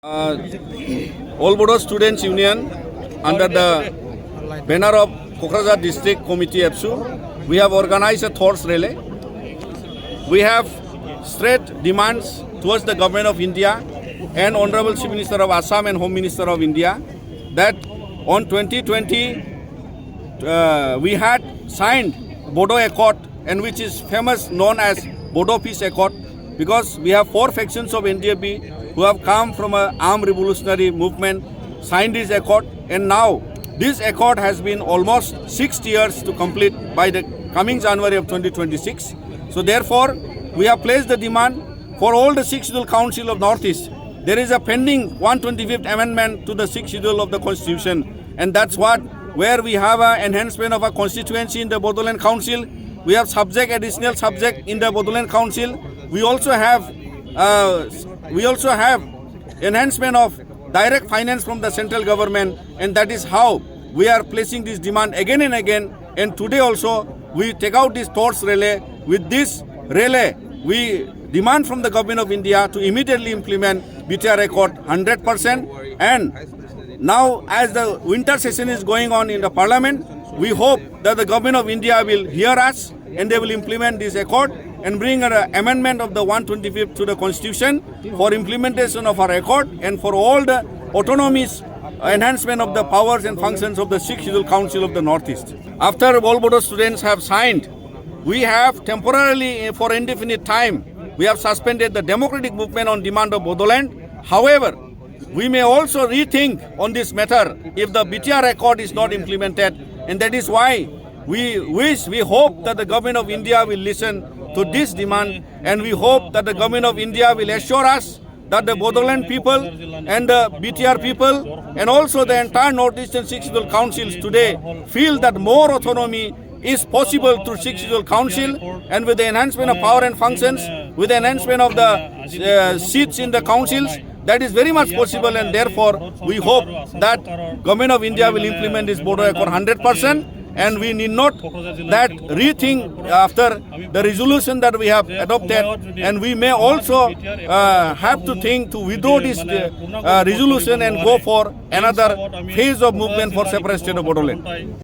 All Bodo Students Union under the banner of Kokrajhar District Committee ABSU, we have organized a thoughts relay. We have straight demands towards the Government of India and Honorable Chief Minister of Assam and Home Minister of India that on 2020 we had signed Bodo Accord, and which is famous known as Bodo Peace Accord, because we have four factions of NDAP who have come from an armed revolutionary movement, signed this accord, and now this accord has been almost 6 years to complete by the coming January of 2026. So therefore, we have placed the demand for all the 6th Schedule Council of Northeast. There is a pending 125th amendment to the 6th Schedule of the Constitution, and that's where we have an enhancement of a constituency in the Bodoland Council. We have additional subject in the Bodoland Council. We also have enhancement of direct finance from the central government, and that is how we are placing this demand again and again. And today also we take out this thoughts relay. With this relay, we demand from the Government of India to immediately implement BTR Accord 100%. And now, as the winter session is going on in the Parliament, we hope that the Government of India will hear us and they will implement this accord and bring an amendment of the 125th to the Constitution for implementation of our accord and for all the autonomies, enhancement of the powers and functions of the 6th Schedule Council of the Northeast. After all Bodo students have signed, we have temporarily, for indefinite time, we have suspended the democratic movement on demand of Bodoland. However, we may also rethink on this matter if the BTR Accord is not implemented, and that is why we hope that the Government of India will listen to this demand, and we hope that the Government of India will assure us that the Bodoland people and the BTR people and also the entire Northeastern 6th Schedule Councils today feel that more autonomy is possible through 6th Schedule Council, and with the enhancement of power and functions, with the enhancement of the seats in the councils, that is very much possible. And therefore we hope that Government of India will implement this Bodo Accord 100%. And we need not that rethink after the resolution that we have adopted, and we may also have to think to withdraw this resolution and go for another phase of movement for separate state of Bodoland.